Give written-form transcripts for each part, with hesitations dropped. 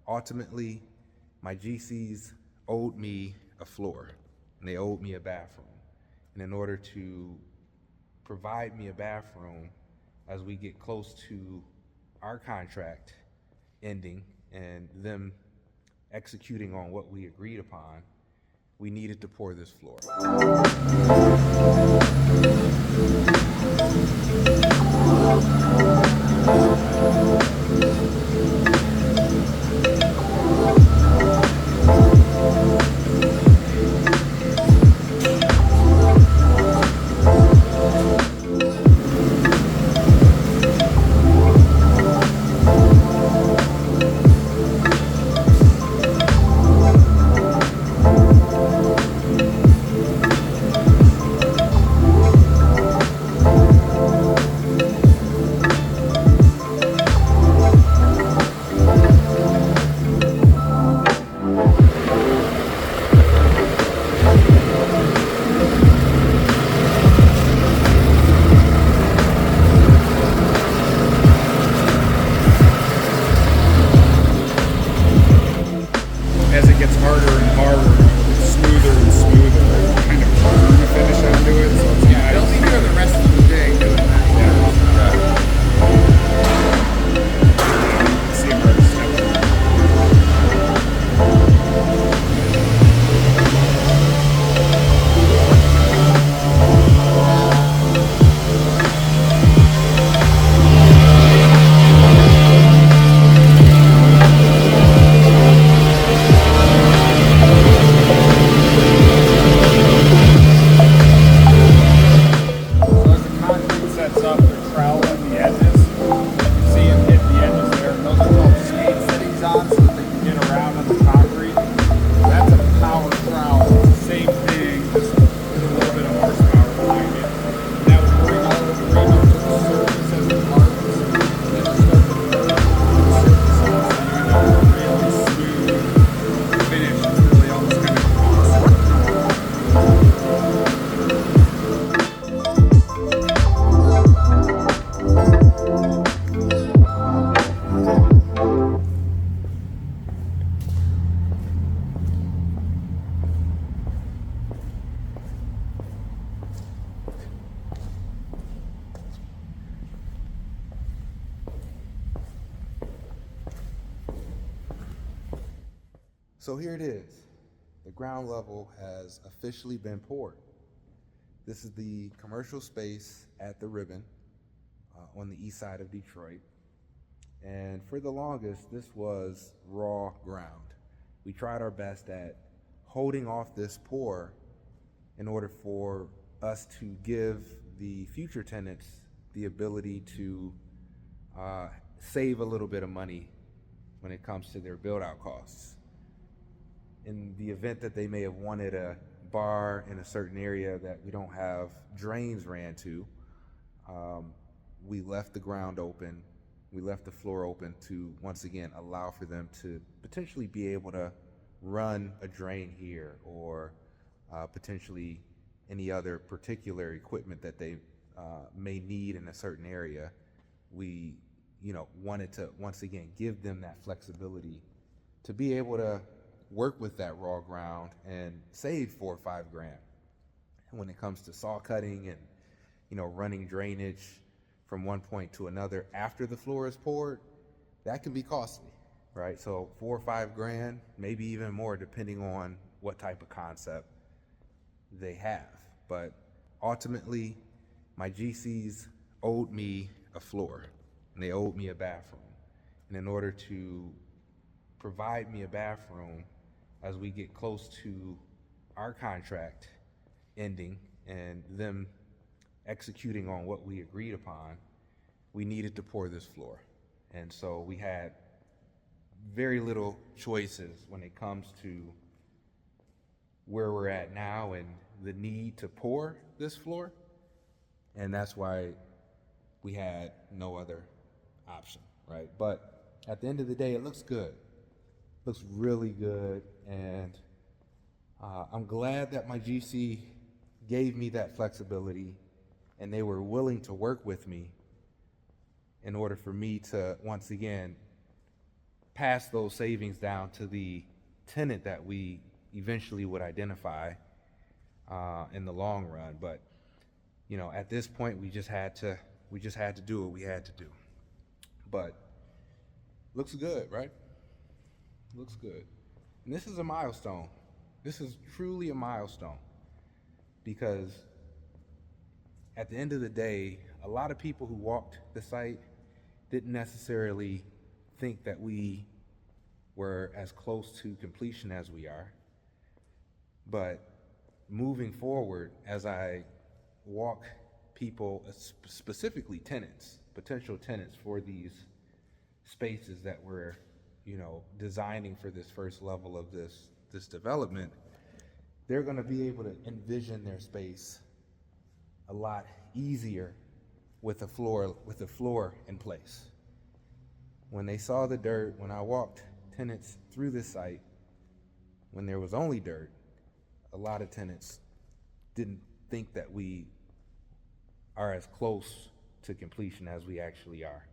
ultimately, my GCs owed me a floor and they owed me a bathroom. And in order to provide me a bathroom as we get close to our contract ending and them executing on what we agreed upon, we needed to pour this floor. As it gets harder and harder, smoother and smoother, kind of firm finish onto it. So it's Yeah, they'll be here the rest of the day doing that. See if we're stepping. So here it is. The ground level has officially been poured. This is the commercial space at the Ribbon on the east side of Detroit. And for the longest, this was raw ground. We tried our best at holding off this pour in order for us to give the future tenants the ability to save a little bit of money when it comes to their build-out costs. In the event that they may have wanted a bar in a certain area that we don't have drains ran to, we left the ground open, we left the floor open to once again allow for them to potentially be able to run a drain here or potentially any other particular equipment that they may need in a certain area. We wanted to once again give them that flexibility to be able to work with that raw ground and save $4 or $5 grand. And when it comes to saw cutting and running drainage from one point to another after the floor is poured, that can be costly, right? So $4 or $5 grand, maybe even more, depending on what type of concept they have. But ultimately, my GCs owed me a floor and they owed me a bathroom. And in order to provide me a bathroom as we get close to our contract ending and them executing on what we agreed upon, we needed to pour this floor. And so we had very little choices when it comes to where we're at now and the need to pour this floor. And that's why we had no other option, right? But at the end of the day, it looks good. Looks really good, and I'm glad that my GC gave me that flexibility and they were willing to work with me in order for me to once again pass those savings down to the tenant that we eventually would identify in the long run. But at this point, we just had to do what we had to do. But looks good, right? Looks good. And this is a milestone. This is truly a milestone, because at the end of the day, a lot of people who walked the site didn't necessarily think that we were as close to completion as we are. But moving forward, as I walk people, specifically tenants, potential tenants for these spaces that we're, designing for this first level of this development, they're going to be able to envision their space a lot easier with a floor in place. When they saw the dirt, when I walked tenants through this site, when there was only dirt, a lot of tenants didn't think that we are as close to completion as we actually are.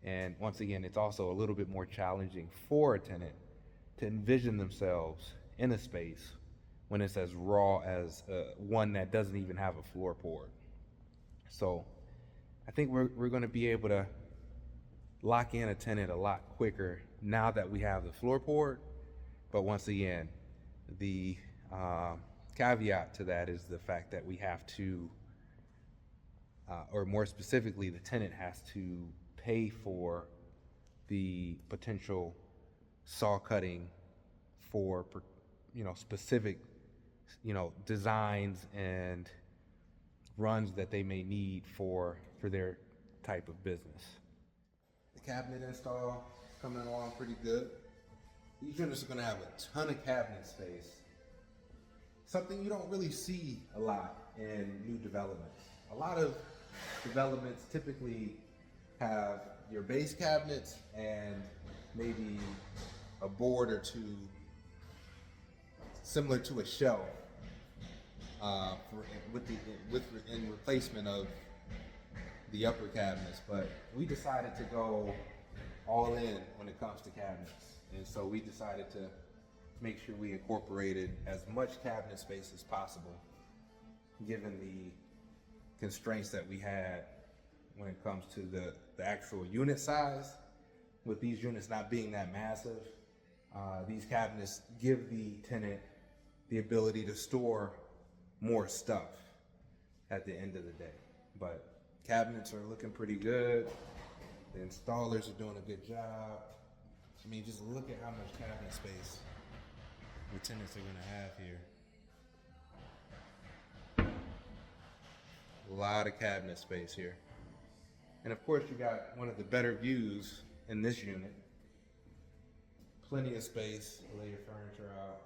And once again, it's also a little bit more challenging for a tenant to envision themselves in a space when it's as raw as one that doesn't even have a floor poured. So I think we're going to be able to lock in a tenant a lot quicker now that we have the floor poured. But once again, the caveat to that is the fact that we have to, or more specifically, the tenant has to pay for the potential saw cutting for, specific, designs and runs that they may need for their type of business. The cabinet install is coming along pretty good. These units are going to have a ton of cabinet space. Something you don't really see a lot in new developments. A lot of developments typically have your base cabinets and maybe a board or two similar to a shelf in replacement of the upper cabinets. But we decided to go all in when it comes to cabinets, and so we decided to make sure we incorporated as much cabinet space as possible, given the constraints that we had when it comes to the actual unit size. With these units not being that massive, these cabinets give the tenant the ability to store more stuff at the end of the day. But cabinets are looking pretty good. The installers are doing a good job. I mean, just look at how much cabinet space the tenants are gonna have here. A lot of cabinet space here. And of course, you got one of the better views in this unit. Plenty of space to lay your furniture out.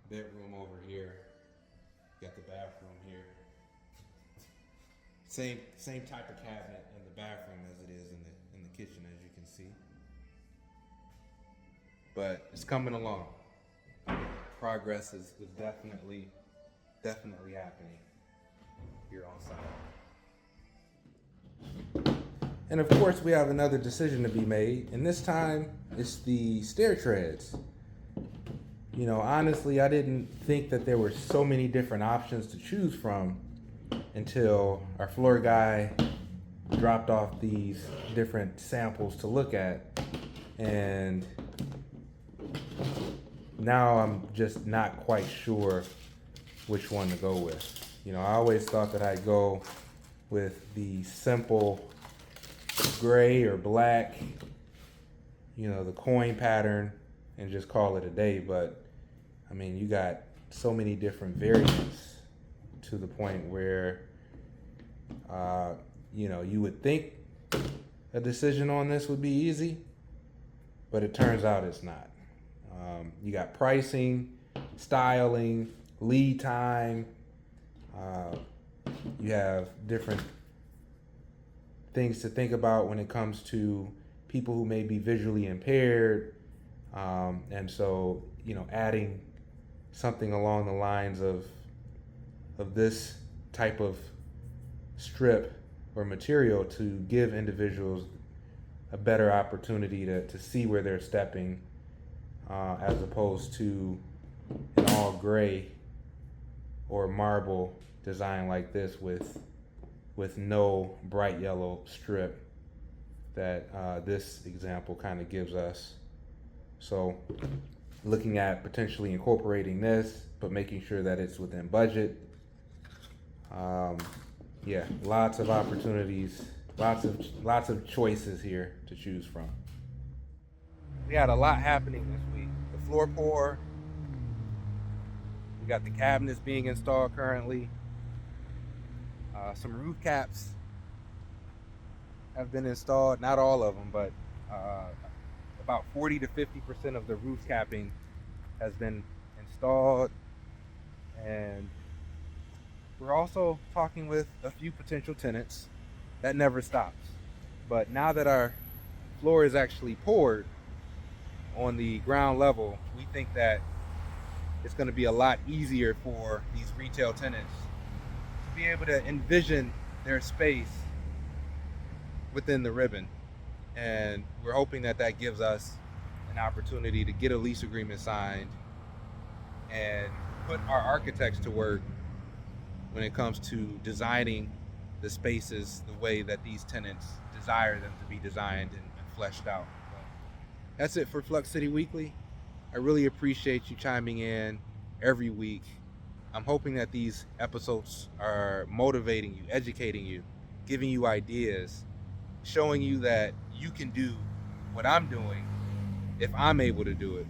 Bedroom over here. Got the bathroom here. Same type of cabinet in the bathroom as it is in the kitchen, as you can see. But it's coming along. Progress is definitely happening here on site. And of course, we have another decision to be made, and this time it's the stair treads. Honestly, I didn't think that there were so many different options to choose from until our floor guy dropped off these different samples to look at, and now I'm just not quite sure which one to go with. I always thought that I'd go with the simple gray or black, the coin pattern, and just call it a day. But I mean, you got so many different variants to the point where, you would think a decision on this would be easy, but it turns out it's not. You got pricing, styling, lead time. You have different things to think about when it comes to people who may be visually impaired. And so, adding something along the lines of this type of strip or material to give individuals a better opportunity to see where they're stepping, as opposed to an all gray or marble design like this with no bright yellow strip that this example kind of gives us. So looking at potentially incorporating this, but making sure that it's within budget. Yeah, lots of opportunities, lots of choices here to choose from. We had a lot happening this week. The floor pour, we got the cabinets being installed currently. Some roof caps have been installed, not all of them, but about 40 to 50% of the roof capping has been installed. And we're also talking with a few potential tenants. That never stops. But now that our floor is actually poured on the ground level, we think that it's going to be a lot easier for these retail tenants to be able to envision their space within the ribbon. And we're hoping that that gives us an opportunity to get a lease agreement signed and put our architects to work when it comes to designing the spaces the way that these tenants desire them to be designed and fleshed out. But that's it for Flux City Weekly. I really appreciate you chiming in every week. I'm hoping that these episodes are motivating you, educating you, giving you ideas, showing you that you can do what I'm doing. If I'm able to do it,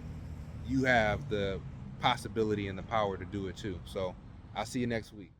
you have the possibility and the power to do it too. So I'll see you next week.